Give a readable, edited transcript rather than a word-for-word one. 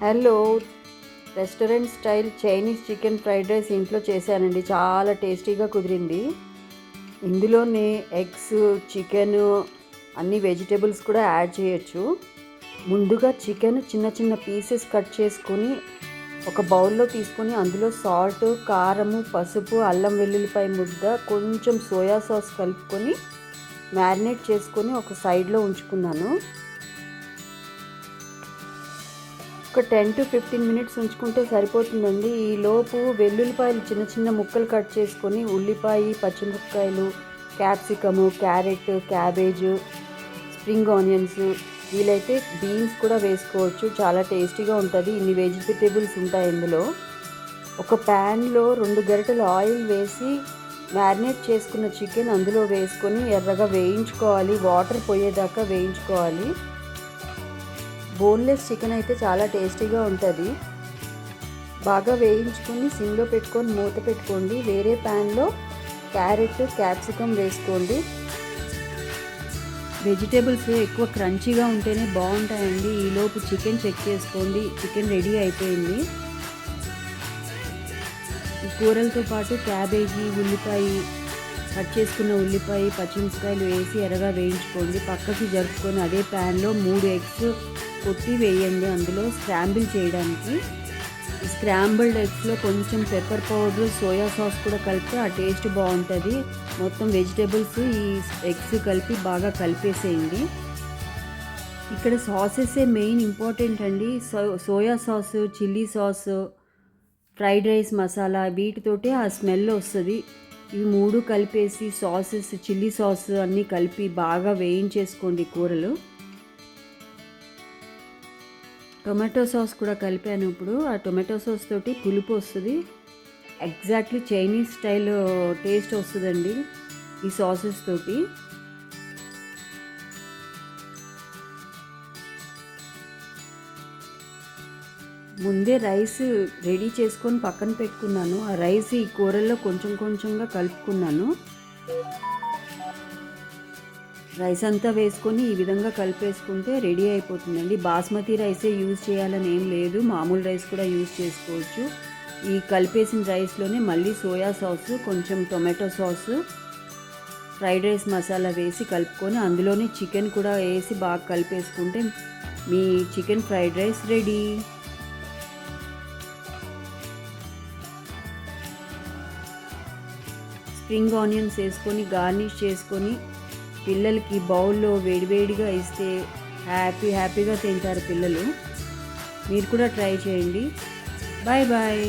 Hello, restaurant style Chinese chicken fried rice ఇంట్లో చేశానండి. చాలా టేస్టీగా కుదిరింది. ఇందులోనే ఎగ్స్, చికెన్, అన్ని వెజిటేబుల్స్ కూడా యాడ్ చేయొచ్చు. ముందుగా చికెన్ చిన్న చిన్న పీసెస్ కట్ చేసుకొని ఒక బౌల్లో తీసుకొని అందులో సాల్ట్, కారము, పసుపు, అల్లం వెల్లుల్లిపాయ ముద్ద, కొంచెం సోయా సాస్ కలుపుకొని మ్యారినేట్ చేసుకొని ఒక సైడ్లో ఉంచుకున్నాను. ఒక 10 to 15 మినిట్స్ ఉంచుకుంటే సరిపోతుందండి. ఈలోపు వెల్లుల్లిపాయలు చిన్న చిన్న ముక్కలు కట్ చేసుకొని ఉల్లిపాయ, పచ్చిమిరపకాయలు, capsicum, carrot, cabbage, spring onions, వీలైతే బీన్స్ కూడా వేసుకోవచ్చు. చాలా టేస్టీగా ఉంటుంది. ఇన్ని వెజిటేబుల్స్ ఉంటాయి ఇందులో. ఒక ప్యాన్లో 2 గరిటెలు ఆయిల్ వేసి మ్యారినేట్ చేసుకున్న చికెన్ అందులో వేసుకొని ఎర్రగా వేయించుకోవాలి. వాటర్ పోయేదాకా వేయించుకోవాలి. బోన్లెస్ చికెన్ అయితే చాలా టేస్టీగా ఉంటుంది. బాగా వేయించుకొని సిమ్లో పెట్టుకొని మూత పెట్టుకోండి. వేరే ప్యాన్లో క్యారెట్, క్యాప్సికమ్ వేసుకోండి. వెజిటేబుల్స్ ఎక్కువ క్రంచీగా ఉంటేనే బాగుంటాయండి. ఈలోపు చికెన్ చెక్ చేసుకోండి. చికెన్ రెడీ అయిపోయింది. ఈ కూరలతో పాటు క్యాబేజీ, ఉల్లిపాయ, కట్ చేసుకున్న ఉల్లిపాయ, పచ్చిమిరపకాయలు వేసి ఎర్రగా వేయించుకోండి. పక్కకి జరుపుకొని అదే ప్యాన్లో 3 ఎగ్స్ కొట్టి వేయండి. అందులో స్క్రాంబుల్ చేయడానికి. ఈ స్క్రాంబుల్డ్ ఎగ్స్లో కొంచెం పెప్పర్ పౌడర్, సోయా సాస్ కూడా కలిపితే ఆ టేస్ట్ బాగుంటుంది. మొత్తం వెజిటేబుల్స్ ఈ ఎగ్స్ కలిపి బాగా కలిపేసేయండి. ఇక్కడ సాసెసే మెయిన్ ఇంపార్టెంట్ అండి. Soya sauce, chilli sauce, fried rice masala, వీటితోటే ఆ స్మెల్ వస్తుంది. ఇవి 3 కలిపేసి సాసెస్, చిల్లీ సాస్ అన్నీ కలిపి బాగా వేయించేసుకోండి కూరలు. టొమాటో సాస్ కూడా కలిపాను. ఇప్పుడు ఆ టొమాటో సాస్ తోటి పులుపు వస్తుంది. ఎగ్జాక్ట్లీ చైనీస్ స్టైల్ టేస్ట్ వస్తుందండి ఈ సాసెస్ తోటి. ముందే రైస్ రెడీ చేసుకొని పక్కన పెట్టుకున్నాను. ఆ రైస్ ఈ కూరల్లో కొంచెం కొంచెంగా కలుపుకున్నాను. రైస్ అంతా వేసుకొని ఈ విధంగా కలిపేసుకుంటే రెడీ అయిపోతుందండి. బాస్మతి రైసే యూజ్ చేయాలని ఏం లేదు, మామూలు రైస్ కూడా యూజ్ చేసుకోవచ్చు. ఈ కలిపేసిన రైస్లోనే మళ్ళీ సోయా సాస్, కొంచెం tomato sauce, fried rice masala వేసి కలుపుకొని అందులోనే చికెన్ కూడా వేసి బాగా కలిపేసుకుంటే మీ chicken fried rice ready. Spring onions వేసుకొని గార్నిష్ చేసుకొని పిల్లలకి బౌల్లో వేడివేడిగా ఇస్తే హ్యాపీగా తింటారు పిల్లలు. మీరు కూడా ట్రై చేయండి. Bye bye.